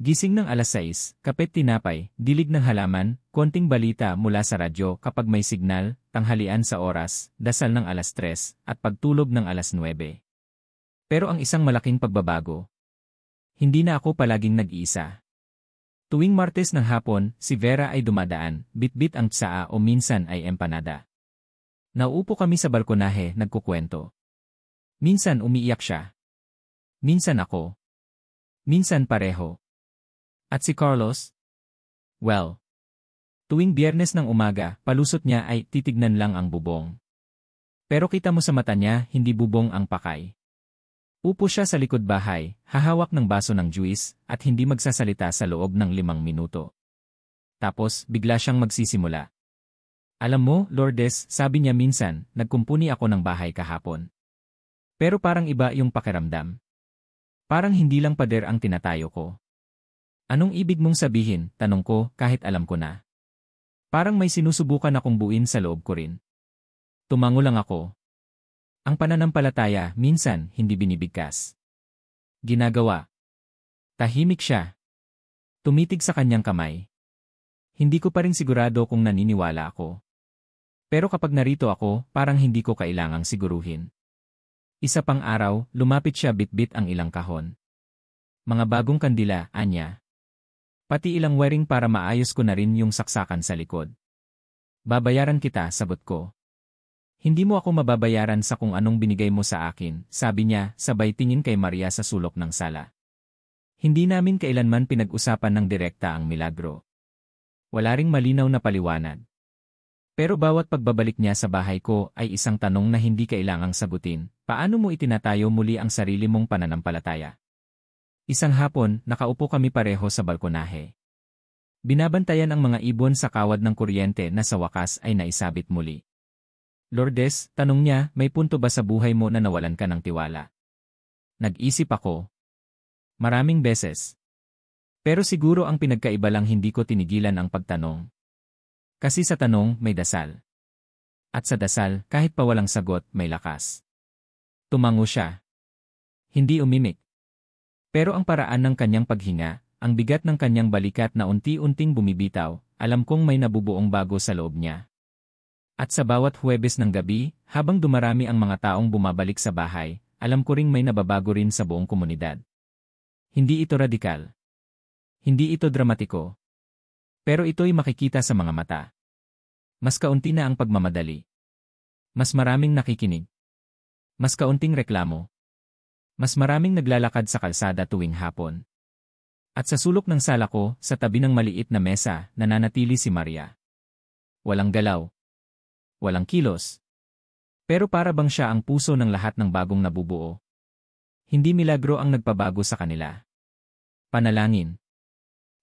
Gising ng alas 6, kapet tinapay, dilig ng halaman, konting balita mula sa radyo kapag may signal, tanghalian sa oras, dasal ng alas 3, at pagtulog ng alas 9. Pero ang isang malaking pagbabago. Hindi na ako palaging nag-iisa. Tuwing Martes ng hapon, si Vera ay dumadaan, bitbit ang tsaa o minsan ay empanada. Nauupo kami sa balkonahe, nagkukwento. Minsan umiiyak siya. Minsan ako. Minsan pareho. At si Carlos? Well, tuwing Biyernes ng umaga, palusot niya ay titignan lang ang bubong. Pero kita mo sa mata niya, hindi bubong ang pakay. Upo siya sa likod bahay, hahawak ng baso ng juice, at hindi magsasalita sa loob ng 5 minuto. Tapos, bigla siyang magsisimula. Alam mo, Lourdes, sabi niya minsan, nagkumpuni ako ng bahay kahapon. Pero parang iba yung pakiramdam. Parang hindi lang pader ang tinatayo ko. Anong ibig mong sabihin, tanong ko, kahit alam ko na. Parang may sinusubukan akong buuin sa loob ko rin. Tumango lang ako. Ang pananampalataya, minsan, hindi binibigkas. Ginagawa. Tahimik siya. Tumitig sa kanyang kamay. Hindi ko pa rin sigurado kung naniniwala ako. Pero kapag narito ako, parang hindi ko kailangang siguruhin. Isa pang araw, lumapit siya bitbit ang ilang kahon. Mga bagong kandila, anya. Pati ilang wiring para maayos ko na rin yung saksakan sa likod. Babayaran kita, sagot ko. Hindi mo ako mababayaran sa kung anong binigay mo sa akin, sabi niya, sabay tingin kay Maria sa sulok ng sala. Hindi namin kailanman pinag-usapan ng direkta ang milagro. Wala ring malinaw na paliwanag. Pero bawat pagbabalik niya sa bahay ko ay isang tanong na hindi kailangang sagutin, paano mo itinatayo muli ang sarili mong pananampalataya? Isang hapon, nakaupo kami pareho sa balkonahe. Binabantayan ang mga ibon sa kawad ng kuryente na sa wakas ay naisabit muli. Lourdes, tanong niya, may punto ba sa buhay mo na nawalan ka ng tiwala? Nag-isip ako. Maraming beses. Pero siguro ang pinagkaiba lang hindi ko tinigilan ang pagtanong. Kasi sa tanong, may dasal. At sa dasal, kahit pa walang sagot, may lakas. Tumango siya. Hindi umimik. Pero ang paraan ng kanyang paghinga, ang bigat ng kanyang balikat na unti-unting bumibitaw, alam kong may nabubuong bago sa loob niya. At sa bawat Huwebes ng gabi, habang dumarami ang mga taong bumabalik sa bahay, alam ko ring may nababago rin sa buong komunidad. Hindi ito radikal. Hindi ito dramatiko. Pero ito'y makikita sa mga mata. Mas kaunti na ang pagmamadali. Mas maraming nakikinig. Mas kaunting reklamo. Mas maraming naglalakad sa kalsada tuwing hapon. At sa sulok ng sala ko, sa tabi ng maliit na mesa, nananatili si Maria. Walang galaw. Walang kilos. Pero para bang siya ang puso ng lahat ng bagong nabubuo. Hindi milagro ang nagpabago sa kanila. Panalangin.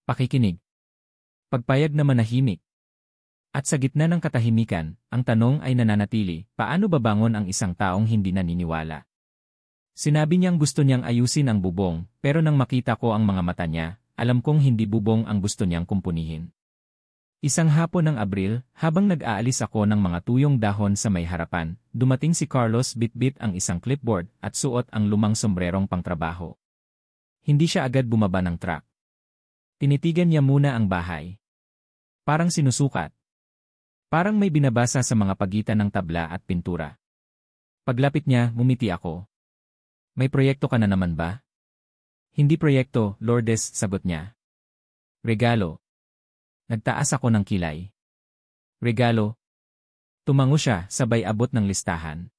Pakikinig. Pagpayag na manahimik. At sa gitna ng katahimikan, ang tanong ay nananatili, paano babangon ang isang taong hindi naniniwala? Sinabi niyang gusto niyang ayusin ang bubong, pero nang makita ko ang mga mata niya, alam kong hindi bubong ang gusto niyang kumpunihin. Isang hapon ng Abril, habang nag-aalis ako ng mga tuyong dahon sa may harapan, dumating si Carlos bitbit ang isang clipboard at suot ang lumang sombrerong pangtrabaho. Hindi siya agad bumaba ng truck. Tinitigan niya muna ang bahay. Parang sinusukat. Parang may binabasa sa mga pagitan ng tabla at pintura. Paglapit niya, ngumiti ako. May proyekto ka na naman ba? Hindi proyekto, Lourdes, sagot niya. Regalo. Nagtaas ako ng kilay. Regalo. Tumango siya, sabay abot ng listahan.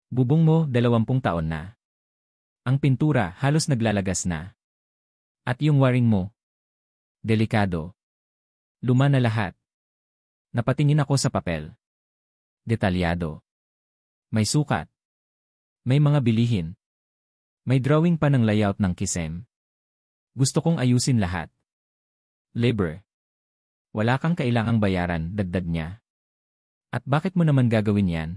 Bubong mo, 20 taon na. Ang pintura, halos naglalagas na. At yung wiring mo. Delikado. Luma na lahat. Napatingin ako sa papel. Detalyado. May sukat. May mga bilihin. May drawing pa ng layout ng kisem. Gusto kong ayusin lahat. Labor. Wala kang kailangang bayaran, dagdag niya. At bakit mo naman gagawin yan?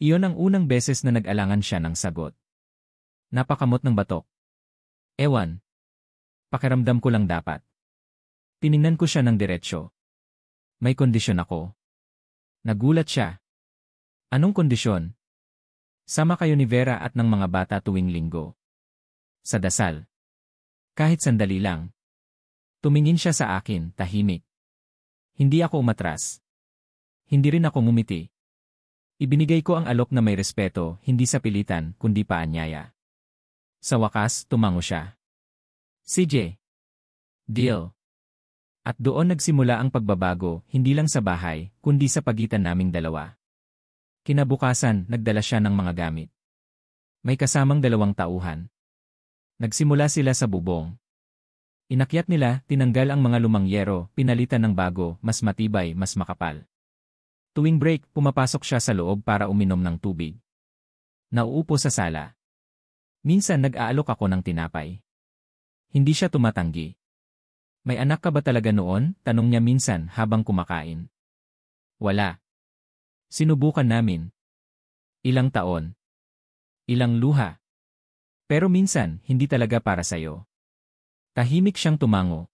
Iyon ang unang beses na nag-alangan siya ng sagot. Napakamot ng batok. Ewan. Pakiramdam ko lang dapat. Tiningnan ko siya ng diretsyo. May kondisyon ako. Nagulat siya. Anong kondisyon? Sama kayo ni Vera at ng mga bata tuwing linggo. Sa dasal. Kahit sandali lang. Tumingin siya sa akin, tahimik. Hindi ako umatras. Hindi rin ako ngumiti. Ibinigay ko ang alok na may respeto, hindi sa pilitan, kundi paanyaya. Sa wakas, tumango siya. CJ. Deal. At doon nagsimula ang pagbabago, hindi lang sa bahay, kundi sa pagitan naming dalawa. Kinabukasan, nagdala siya ng mga gamit. May kasamang 2 tauhan. Nagsimula sila sa bubong. Inakyat nila, tinanggal ang mga lumang yero, pinalitan ng bago, mas matibay, mas makapal. Tuwing break, pumapasok siya sa loob para uminom ng tubig. Nauupo sa sala. Minsan nag-aalok ako ng tinapay. Hindi siya tumatanggi. May anak ka ba talaga noon? Tanong niya minsan habang kumakain. Wala. Sinubukan namin. Ilang taon. Ilang luha. Pero minsan, hindi talaga para sayo. Tahimik siyang tumango.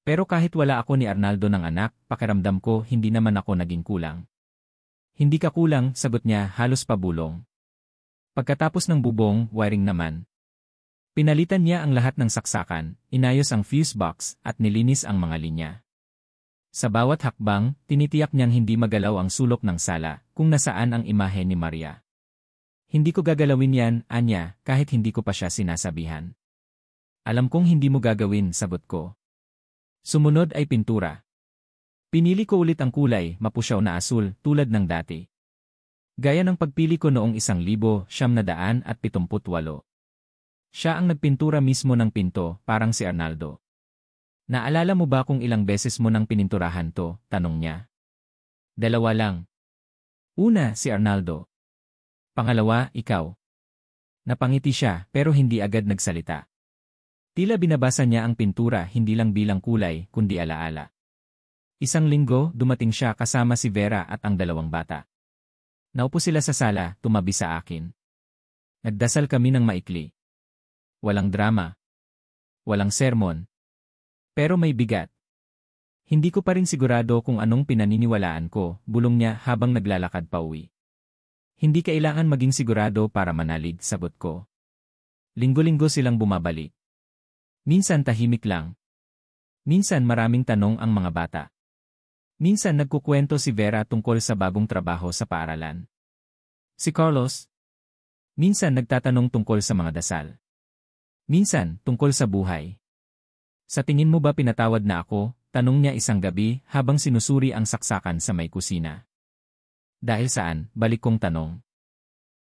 Pero kahit wala ako ni Arnaldo ng anak, pakiramdam ko hindi naman ako naging kulang. Hindi ka kulang, sagot niya halos pabulong. Pagkatapos ng bubong, wiring naman. Pinalitan niya ang lahat ng saksakan, inayos ang fuse box, at nilinis ang mga linya. Sa bawat hakbang, tinitiyak niyang hindi magalaw ang sulok ng sala, kung nasaan ang imahe ni Maria. Hindi ko gagalawin yan, Anya, kahit hindi ko pa siya sinasabihan. Alam kong hindi mo gagawin, sagot ko. Sumunod ay pintura. Pinili ko ulit ang kulay, mapusyaw na asul, tulad ng dati. Gaya ng pagpili ko noong 1978. Siya ang nagpintura mismo ng pinto, parang si Arnaldo. Naalala mo ba kung ilang beses mo nang pininturahan to? Tanong niya. 2 lang. Una, si Arnaldo. Pangalawa, ikaw. Napangiti siya, pero hindi agad nagsalita. Tila binabasa niya ang pintura hindi lang bilang kulay, kundi alaala. 1 linggo, dumating siya kasama si Vera at ang 2 bata. Naupo sila sa sala, tumabi sa akin. Nagdasal kami ng maikli. Walang drama. Walang sermon. Pero may bigat. Hindi ko pa rin sigurado kung anong pinaniniwalaan ko, bulong niya habang naglalakad pa uwi. Hindi kailangan maging sigurado para manalig, sagot ko. Linggo-linggo silang bumabalik. Minsan tahimik lang. Minsan maraming tanong ang mga bata. Minsan nagkukwento si Vera tungkol sa bagong trabaho sa paaralan. Si Carlos. Minsan nagtatanong tungkol sa mga dasal. Minsan, tungkol sa buhay. Sa tingin mo ba pinatawad na ako? Tanong niya isang gabi habang sinusuri ang saksakan sa may kusina. Dahil saan? Balik kong tanong.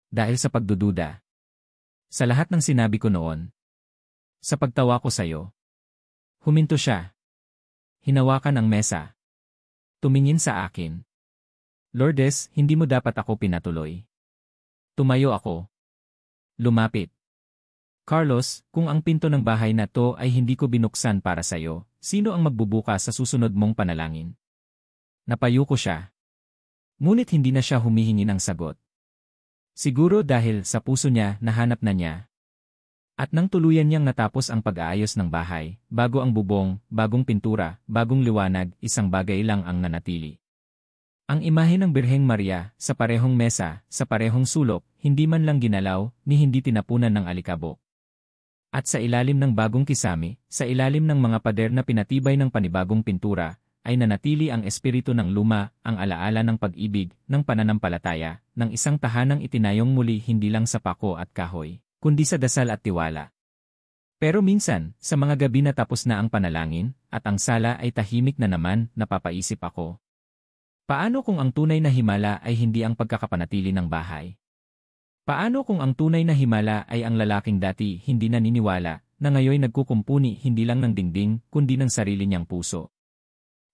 Dahil sa pagdududa. Sa lahat ng sinabi ko noon. Sa pagtawa ko sa'yo. Huminto siya. Hinawakan ang mesa. Tumingin sa akin. Lourdes, hindi mo dapat ako pinatuloy. Tumayo ako. Lumapit. Carlos, kung ang pinto ng bahay na to ay hindi ko binuksan para sa'yo, sino ang magbubukas sa susunod mong panalangin? Napayo ko siya. Ngunit hindi na siya humihingi ng sagot. Siguro dahil sa puso niya nahanap na niya. At nang tuluyan niyang natapos ang pag-aayos ng bahay, bago ang bubong, bagong pintura, bagong liwanag, isang bagay lang ang nanatili. Ang imahe ng Birheng Maria, sa parehong mesa, sa parehong sulok, hindi man lang ginalaw, ni hindi tinapunan ng alikabok. At sa ilalim ng bagong kisame, sa ilalim ng mga pader na pinatibay ng panibagong pintura, ay nanatili ang espiritu ng luma, ang alaala ng pag-ibig, ng pananampalataya, ng isang tahanang itinayong muli hindi lang sa pako at kahoy, kundi sa dasal at tiwala. Pero minsan, sa mga gabi na tapos na ang panalangin, at ang sala ay tahimik na naman, napapaisip ako. Paano kung ang tunay na himala ay hindi ang pagkakapanatili ng bahay? Paano kung ang tunay na himala ay ang lalaking dati hindi naniniwala, na ngayon nagkukumpuni hindi lang ng dingding, kundi ng sarili niyang puso?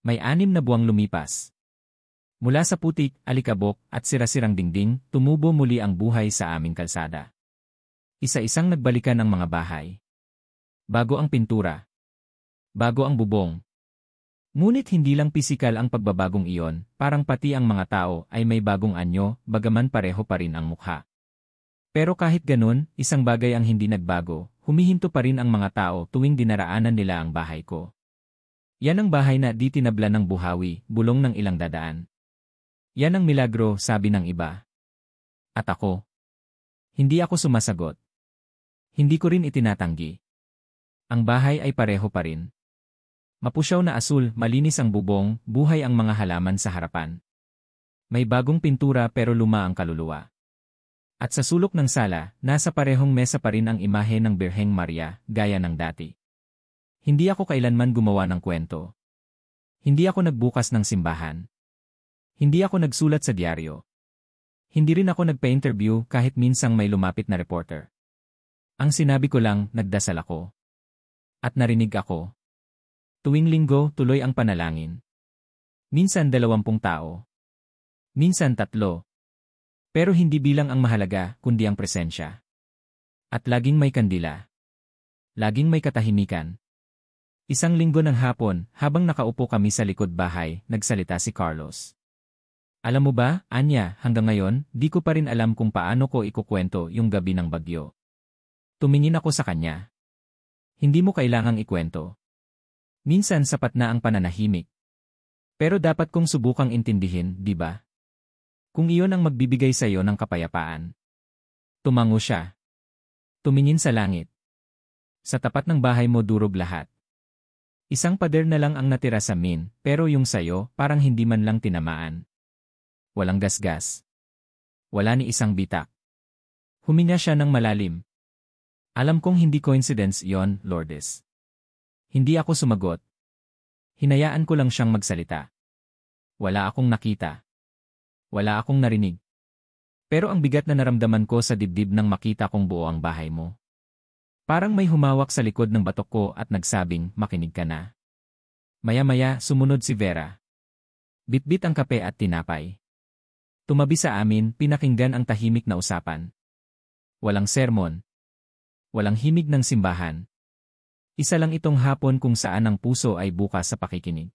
May 6 na buwang lumipas. Mula sa putik, alikabok, at sirasirang dingding, tumubo muli ang buhay sa aming kalsada. Isa-isang nagbalikan ang mga bahay. Bago ang pintura. Bago ang bubong. Ngunit hindi lang pisikal ang pagbabagong iyon, parang pati ang mga tao ay may bagong anyo, bagaman pareho pa rin ang mukha. Pero kahit ganun, isang bagay ang hindi nagbago, humihinto pa rin ang mga tao tuwing dinaraanan nila ang bahay ko. Yan ang bahay na di tinabla ng buhawi, bulong ng ilang dadaan. Yan ang milagro, sabi ng iba. At ako? Hindi ako sumasagot. Hindi ko rin itinatanggi. Ang bahay ay pareho pa rin. Mapusyaw na asul, malinis ang bubong, buhay ang mga halaman sa harapan. May bagong pintura pero luma ang kaluluwa. At sa sulok ng sala, nasa parehong mesa pa rin ang imahe ng Birheng Maria, gaya ng dati. Hindi ako kailanman gumawa ng kwento. Hindi ako nagbukas ng simbahan. Hindi ako nagsulat sa diaryo. Hindi rin ako nagpa-interview kahit minsang may lumapit na reporter. Ang sinabi ko lang, nagdasal ako. At narinig ako. Tuwing linggo, tuloy ang panalangin. Minsan 20 tao. Minsan 3. Pero hindi bilang ang mahalaga, kundi ang presensya. At laging may kandila. Laging may katahimikan. Isang linggo ng hapon, habang nakaupo kami sa likod bahay, nagsalita si Carlos. Alam mo ba, Anya, hanggang ngayon, di ko pa rin alam kung paano ko ikukwento yung gabi ng bagyo. Tumingin ako sa kanya. Hindi mo kailangang ikwento. Minsan sapat na ang pananahimik. Pero dapat kong subukang intindihin, di ba? Kung iyon ang magbibigay sa iyo ng kapayapaan. Tumango siya. Tumingin sa langit. Sa tapat ng bahay mo durog lahat. Isang pader na lang ang natira sa min, pero yung sayo parang hindi man lang tinamaan. Walang gasgas. Wala ni isang bitak. Huminga siya ng malalim. Alam kong hindi coincidence yon, Lourdes. Hindi ako sumagot. Hinayaan ko lang siyang magsalita. Wala akong nakita. Wala akong narinig. Pero ang bigat na naramdaman ko sa dibdib nang makita kong buo ang bahay mo. Parang may humawak sa likod ng batok ko at nagsabing, makinig ka na. Maya-maya, sumunod si Vera. Bitbit ang kape at tinapay. Tumabi sa amin, pinakinggan ang tahimik na usapan. Walang sermon. Walang himig ng simbahan. Isa lang itong hapon kung saan ang puso ay bukas sa pakikinig.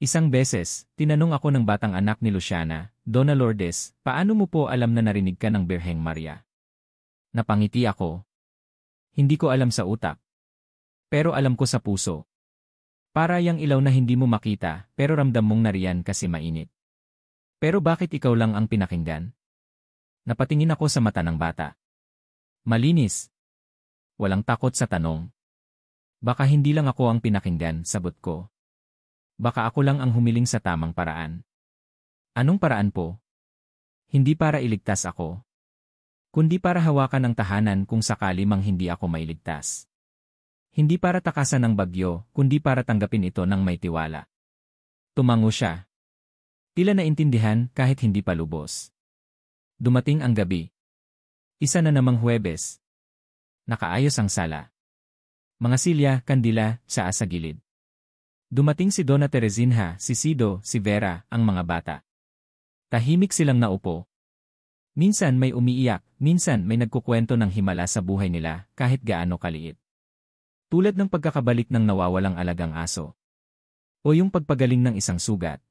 Isang beses, tinanong ako ng batang anak ni Luciana, Dona Lourdes, paano mo po alam na narinig ka ng Birheng Maria? Napangiti ako. Hindi ko alam sa utak. Pero alam ko sa puso. Para yang ilaw na hindi mo makita, pero ramdam mong nariyan kasi mainit. Pero bakit ikaw lang ang pinakinggan? Napatingin ako sa mata ng bata. Malinis. Walang takot sa tanong. Baka hindi lang ako ang pinakinggan, sagot ko. Baka ako lang ang humiling sa tamang paraan. Anong paraan po? Hindi para iligtas ako. Kundi para hawakan ang tahanan kung sakali mang hindi ako mailigtas. Hindi para takasan ng bagyo, kundi para tanggapin ito ng may tiwala. Tumango siya. Tila naintindihan kahit hindi pa lubos. Dumating ang gabi. Isa na namang Huwebes. Nakaayos ang sala. Mga silya, kandila, sa gilid. Dumating si Dona Teresinha, si Sido, si Vera, ang mga bata. Tahimik silang naupo. Minsan may umiiyak, minsan may nagkukwento ng himala sa buhay nila kahit gaano kaliit. Tulad ng pagkakabalik ng nawawalang alagang aso. O yung pagpagaling ng isang sugat.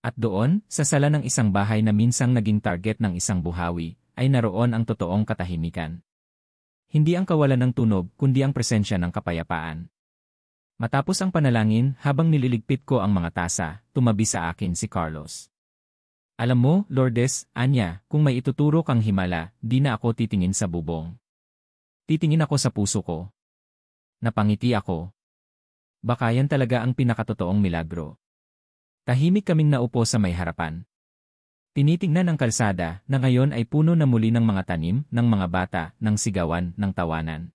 At doon, sa sala ng isang bahay na minsang naging target ng isang buhawi, ay naroon ang totoong katahimikan. Hindi ang kawalan ng tunog, kundi ang presensya ng kapayapaan. Matapos ang panalangin, habang nililigpit ko ang mga tasa, tumabi sa akin si Carlos. Alam mo, Lourdes, Anya, kung may ituturo kang himala, di na ako titingin sa bubong. Titingin ako sa puso ko. Napangiti ako. Baka yan talaga ang pinakatotoong milagro. Tahimik kaming naupo sa may harapan. Tinitingnan ang kalsada na ngayon ay puno na muli ng mga tanim, ng mga bata, ng sigawan, ng tawanan.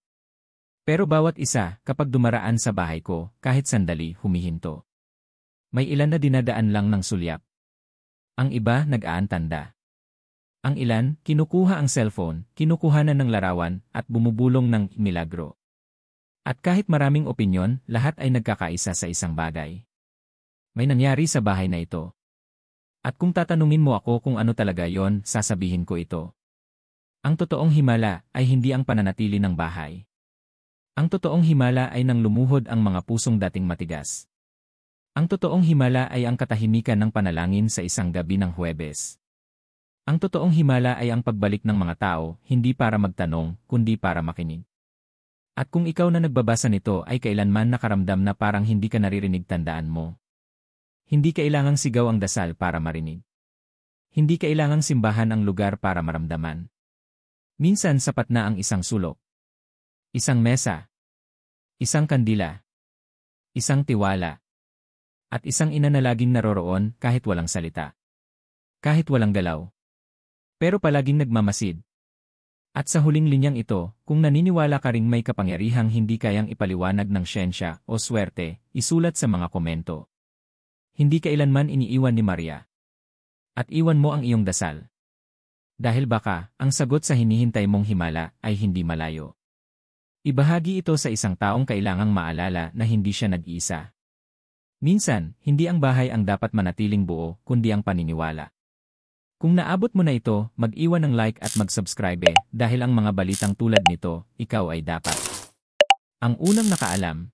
Pero bawat isa, kapag dumaraan sa bahay ko, kahit sandali, humihinto. May ilan na dinadaan lang ng sulyap. Ang iba, nag-aantanda. Ang ilan, kinukuha ang cellphone, kinukuhanan ng larawan, at bumubulong ng milagro. At kahit maraming opinyon, lahat ay nagkakaisa sa isang bagay. May nangyari sa bahay na ito. At kung tatanungin mo ako kung ano talaga yon, sasabihin ko ito. Ang totoong himala ay hindi ang pananatili ng bahay. Ang totoong himala ay nang lumuhod ang mga pusong dating matigas. Ang totoong himala ay ang katahimikan ng panalangin sa isang gabi ng Huwebes. Ang totoong himala ay ang pagbalik ng mga tao, hindi para magtanong, kundi para makinig. At kung ikaw na nagbabasa nito ay kailanman nakaramdam na parang hindi ka naririnig, tandaan mo. Hindi kailangang sigaw ang dasal para marinig. Hindi kailangang simbahan ang lugar para maramdaman. Minsan sapat na ang isang sulok. Isang mesa. Isang kandila. Isang tiwala. At isang ina na laging naroroon kahit walang salita. Kahit walang galaw. Pero palaging nagmamasid. At sa huling linyang ito, kung naniniwala ka ring may kapangyarihang hindi kayang ipaliwanag ng siyensya o swerte, isulat sa mga komento. Hindi kailanman iniiwan ni Maria. At iwan mo ang iyong dasal. Dahil baka, ang sagot sa hinihintay mong himala ay hindi malayo. Ibahagi ito sa isang taong kailangang maalala na hindi siya nag-iisa. Minsan, hindi ang bahay ang dapat manatiling buo, kundi ang paniniwala. Kung naabot mo na ito, mag-iwan ng like at mag-subscribe dahil ang mga balitang tulad nito, ikaw ay dapat. Ang unang nakaalam.